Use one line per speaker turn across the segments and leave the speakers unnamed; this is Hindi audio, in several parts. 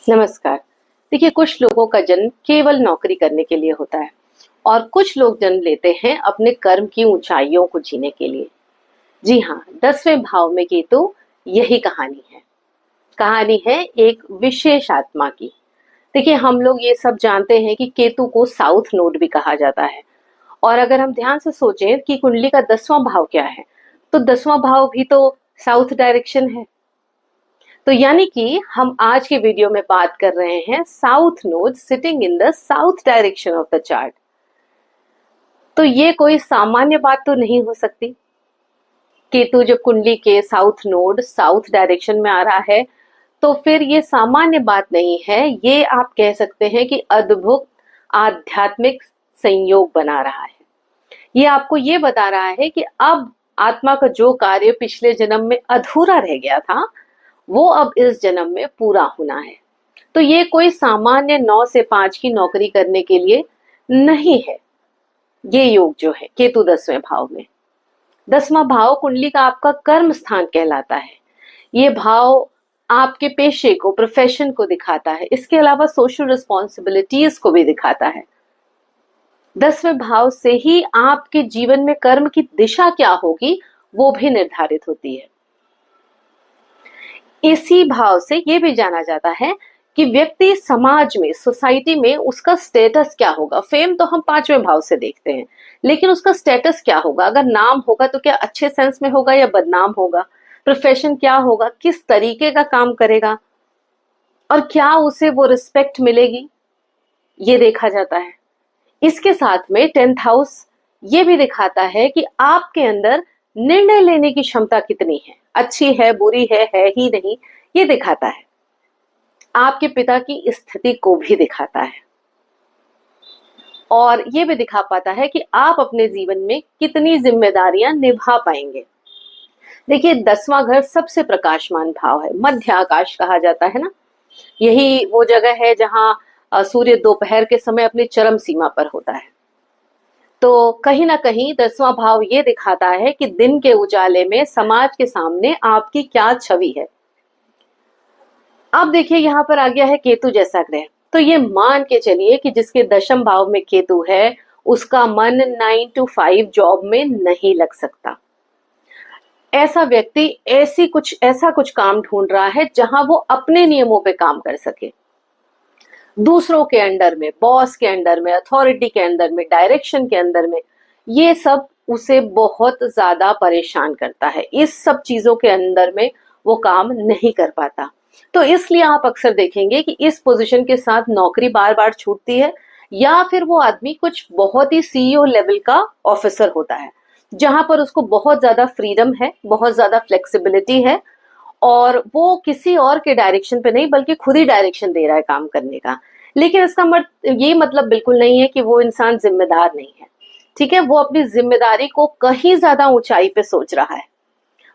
नमस्कार। देखिए, कुछ लोगों का जन्म केवल नौकरी करने के लिए होता है और कुछ लोग जन्म लेते हैं अपने कर्म की ऊंचाइयों को जीने के लिए। जी हाँ, 10वें भाव में केतु, यही कहानी है। कहानी है एक विशेष आत्मा की। देखिए, हम लोग ये सब जानते हैं कि केतु को साउथ नोड भी कहा जाता है। और अगर हम ध्यान से सोचें कि कुंडली का 10वां भाव क्या है, तो 10वां भाव भी तो साउथ डायरेक्शन है। तो यानी कि हम आज के वीडियो में बात कर रहे हैं south node sitting in the south direction of the chart. तो ये कोई सामान्य बात तो नहीं हो सकती। केतु जब कुंडली के साउथ नोड साउथ डायरेक्शन में आ रहा है, तो फिर ये सामान्य बात नहीं है। ये आप कह सकते हैं कि अद्भुत आध्यात्मिक संयोग बना रहा है। ये आपको ये बता रहा है कि अब आत्मा का जो कार्य पिछले जन्म में अधूरा रह गया था, वो अब इस जन्म में पूरा होना है। तो ये कोई सामान्य 9 से 5 की नौकरी करने के लिए नहीं है। ये योग जो है केतु 10वें भाव में, 10वां भाव कुंडली का आपका कर्म स्थान कहलाता है। ये भाव आपके पेशे को, प्रोफेशन को दिखाता है। इसके अलावा सोशल रिस्पॉन्सिबिलिटीज को भी दिखाता है। 10वें भाव से ही आपके जीवन में कर्म की दिशा क्या होगी वो भी निर्धारित होती है। इसी भाव से ये भी जाना जाता है कि व्यक्ति समाज में, सोसाइटी में उसका स्टेटस क्या होगा। फेम तो हम 5वें भाव से देखते हैं, लेकिन उसका स्टेटस क्या होगा। अगर नाम होगा तो क्या अच्छे सेंस में होगा या बदनाम होगा। प्रोफेशन क्या होगा, किस तरीके का काम करेगा और क्या उसे वो रिस्पेक्ट मिलेगी, ये देखा जाता है। इसके साथ में 10th हाउस ये भी दिखाता है कि आपके अंदर निर्णय लेने की क्षमता कितनी है, अच्छी है, बुरी है ही नहीं, ये दिखाता है। आपके पिता की स्थिति को भी दिखाता है और ये भी दिखा पाता है कि आप अपने जीवन में कितनी जिम्मेदारियां निभा पाएंगे। देखिए, 10वां घर सबसे प्रकाशमान भाव है, मध्य आकाश कहा जाता है ना। यही वो जगह है जहां सूर्य दोपहर के समय अपनी चरम सीमा पर होता है। तो कहीं ना कहीं 10वां भाव ये दिखाता है कि दिन के उजाले में समाज के सामने आपकी क्या छवि है। अब देखिए, यहां पर आ गया है केतु जैसा ग्रह। तो ये मान के चलिए कि जिसके 10th भाव में केतु है, उसका मन 9 to 5 जॉब में नहीं लग सकता। ऐसा व्यक्ति ऐसा कुछ काम ढूंढ रहा है जहां वो अपने नियमों पे काम कर सके। दूसरों के अंडर में, बॉस के अंडर में, अथॉरिटी के अंदर में, डायरेक्शन के अंदर में, ये सब उसे बहुत ज्यादा परेशान करता है। इस सब चीजों के अंदर में वो काम नहीं कर पाता। तो इसलिए आप अक्सर देखेंगे कि इस पोजीशन के साथ नौकरी बार बार छूटती है, या फिर वो आदमी कुछ बहुत ही सीईओ लेवल का ऑफिसर होता है, जहां पर उसको बहुत ज्यादा फ्रीडम है, बहुत ज्यादा फ्लेक्सिबिलिटी है और वो किसी और के डायरेक्शन पे नहीं बल्कि खुद ही डायरेक्शन दे रहा है काम करने का। लेकिन इसका ये मतलब बिल्कुल नहीं है कि वो इंसान जिम्मेदार नहीं है। ठीक है, वो अपनी जिम्मेदारी को कहीं ज्यादा ऊंचाई पे सोच रहा है।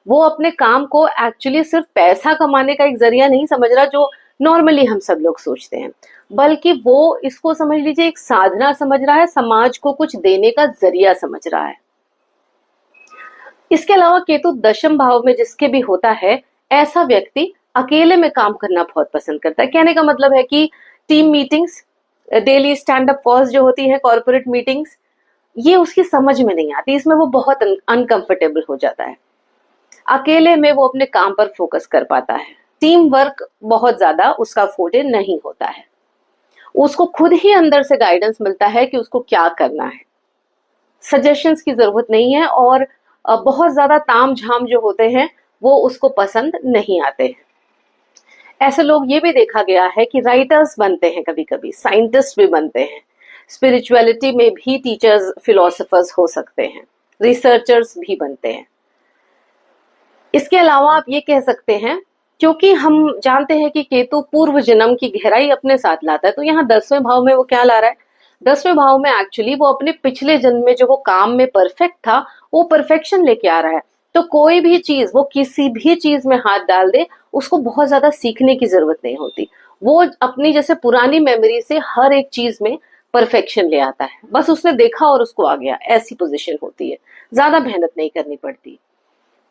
वो अपने काम को एक्चुअली सिर्फ पैसा कमाने का एक जरिया नहीं समझ रहा, जो नॉर्मली हम सब लोग सोचते हैं, बल्कि वो इसको समझ लीजिए एक साधना समझ रहा है, समाज को कुछ देने का जरिया समझ रहा है। इसके अलावा केतु 10th भाव में जिसके भी होता है, ऐसा व्यक्ति अकेले में काम करना बहुत पसंद करता है। कहने का मतलब है कि team meetings, daily stand up calls जो होती है, कॉर्पोरेट मीटिंग्स, ये उसकी समझ में नहीं आती। इसमें वो बहुत अनकंफर्टेबल हो जाता है। अकेले में वो अपने काम पर फोकस कर पाता है। टीम वर्क बहुत ज्यादा उसका फोटे नहीं होता है। उसको खुद ही अंदर से गाइडेंस मिलता है कि उसको क्या करना है। सजेशंस की जरूरत नहीं है और बहुत ज्यादा ताम झाम जो होते हैं वो उसको पसंद नहीं आते हैं। ऐसे लोग ये भी देखा गया है कि राइटर्स बनते हैं, कभी कभी साइंटिस्ट भी बनते हैं, स्पिरिचुअलिटी में भी टीचर्स, फिलोसोफर्स हो सकते हैं, रिसर्चर्स भी बनते हैं। इसके अलावा आप ये कह सकते हैं, क्योंकि हम जानते हैं कि केतु पूर्व जन्म की गहराई अपने साथ लाता है, तो यहाँ 10वें भाव में वो क्या ला रहा है। 10वें भाव में एक्चुअली वो अपने पिछले जन्म में जो वो काम में परफेक्ट था, वो परफेक्शन लेके आ रहा है। तो कोई भी चीज, वो किसी भी चीज में हाथ डाल दे, उसको बहुत ज्यादा सीखने की जरूरत नहीं होती। वो अपनी जैसे पुरानी मेमोरी से हर एक चीज में परफेक्शन ले आता है। बस उसने देखा और उसको आ गया, ऐसी पोजीशन होती है, ज्यादा मेहनत नहीं करनी पड़ती।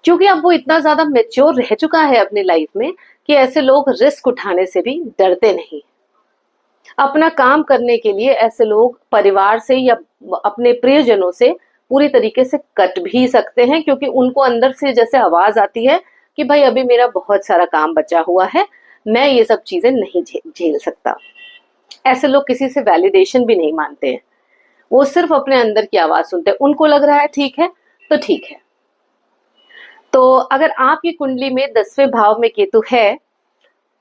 क्योंकि अब वो इतना ज्यादा मेच्योर रह चुका है अपनी लाइफ में कि ऐसे लोग रिस्क उठाने से भी डरते नहीं। अपना काम करने के लिए ऐसे लोग परिवार से या अपने प्रियजनों से पूरी तरीके से कट भी सकते हैं, क्योंकि उनको अंदर से जैसे आवाज आती है कि भाई अभी मेरा बहुत सारा काम बचा हुआ है, मैं ये सब चीजें नहीं झेल सकता। ऐसे लोग किसी से वैलिडेशन भी नहीं मानते हैं, वो सिर्फ अपने अंदर की आवाज सुनते हैं। उनको लग रहा है ठीक है तो ठीक है। तो अगर आपकी कुंडली में 10वें भाव में केतु है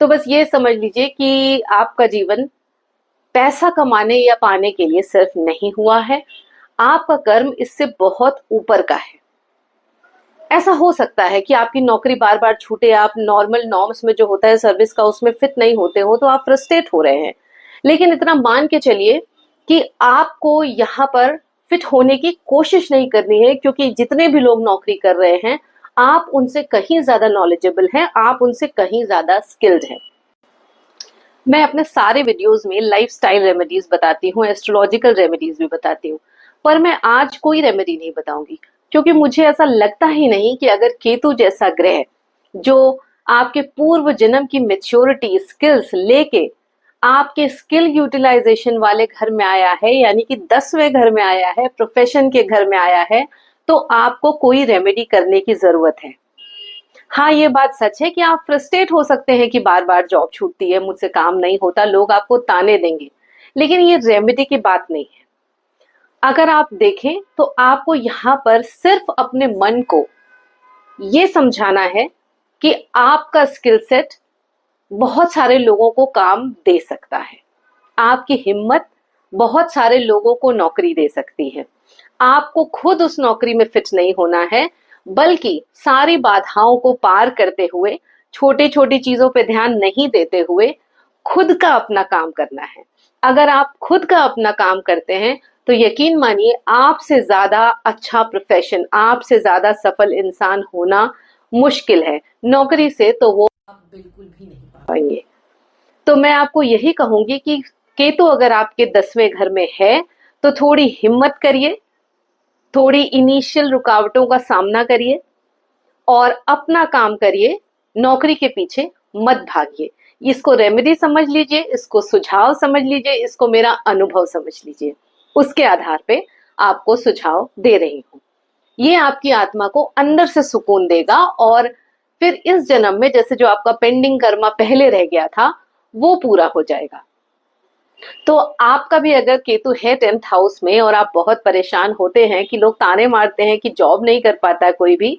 तो बस ये समझ लीजिए कि आपका जीवन पैसा कमाने या पाने के लिए सिर्फ नहीं हुआ है, आपका कर्म इससे बहुत ऊपर का है। ऐसा हो सकता है कि आपकी नौकरी बार बार छूटे, आप नॉर्मल नॉर्म्स में जो होता है सर्विस का उसमें फिट नहीं होते हो, तो आप फ्रस्ट्रेट हो रहे हैं। लेकिन इतना मान के चलिए कि आपको यहाँ पर फिट होने की कोशिश नहीं करनी है, क्योंकि जितने भी लोग नौकरी कर रहे हैं आप उनसे कहीं ज्यादा नॉलेजेबल हैं, आप उनसे कहीं ज्यादा स्किल्ड हैं। मैं अपने सारे वीडियोस में लाइफस्टाइल रेमेडीज बताती हूँ, एस्ट्रोलॉजिकल रेमेडीज भी बताती हूँ, पर मैं आज कोई रेमेडी नहीं बताऊंगी, क्योंकि मुझे ऐसा लगता ही नहीं कि अगर केतु जैसा ग्रह जो आपके पूर्व जन्म की मेच्योरिटी स्किल्स लेके आपके स्किल यूटिलाइजेशन वाले घर में आया है, यानी कि 10वें घर में आया है, प्रोफेशन के घर में आया है, तो आपको कोई रेमेडी करने की जरूरत है। हाँ, ये बात सच है कि आप फ्रस्ट्रेट हो सकते हैं कि बार बार जॉब छूटती है, मुझसे काम नहीं होता, लोग आपको ताने देंगे, लेकिन ये रेमेडी की बात नहीं है। अगर आप देखें तो आपको यहाँ पर सिर्फ अपने मन को ये समझाना है कि आपका स्किल सेट बहुत सारे लोगों को काम दे सकता है, आपकी हिम्मत बहुत सारे लोगों को नौकरी दे सकती है। आपको खुद उस नौकरी में फिट नहीं होना है, बल्कि सारी बाधाओं को पार करते हुए, छोटी छोटी चीजों पे ध्यान नहीं देते हुए खुद का अपना काम करना है। अगर आप खुद का अपना काम करते हैं तो यकीन मानिए आपसे ज्यादा अच्छा प्रोफेशन, आपसे ज्यादा सफल इंसान होना मुश्किल है। नौकरी से तो वो आप बिल्कुल भी नहीं पा पाएंगे। तो मैं आपको यही कहूंगी कि केतु अगर आपके 10वें घर में है तो थोड़ी हिम्मत करिए, थोड़ी इनिशियल रुकावटों का सामना करिए और अपना काम करिए, नौकरी के पीछे मत भागिए। इसको रेमेडी समझ लीजिए, इसको सुझाव समझ लीजिए, इसको मेरा अनुभव समझ लीजिए, उसके आधार पे आपको सुझाव दे रही हूं। ये आपकी आत्मा को अंदर से सुकून देगा और फिर इस जन्म में जैसे जो आपका पेंडिंग कर्मा पहले रह गया था वो पूरा हो जाएगा। तो आपका भी अगर केतु है 10th हाउस में और आप बहुत परेशान होते हैं कि लोग ताने मारते हैं कि जॉब नहीं कर पाता है कोई भी,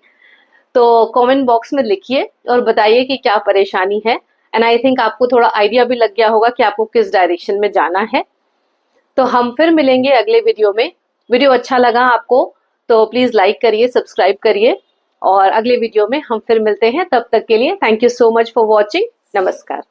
तो कमेंट बॉक्स में लिखिए और बताइए कि क्या परेशानी है। एंड आई थिंक आपको थोड़ा आइडिया भी लग गया होगा कि आपको किस डायरेक्शन में जाना है। तो हम फिर मिलेंगे अगले वीडियो में। वीडियो अच्छा लगा आपको तो प्लीज लाइक करिए, सब्सक्राइब करिए और अगले वीडियो में हम फिर मिलते हैं। तब तक के लिए thank you so much for watching. नमस्कार।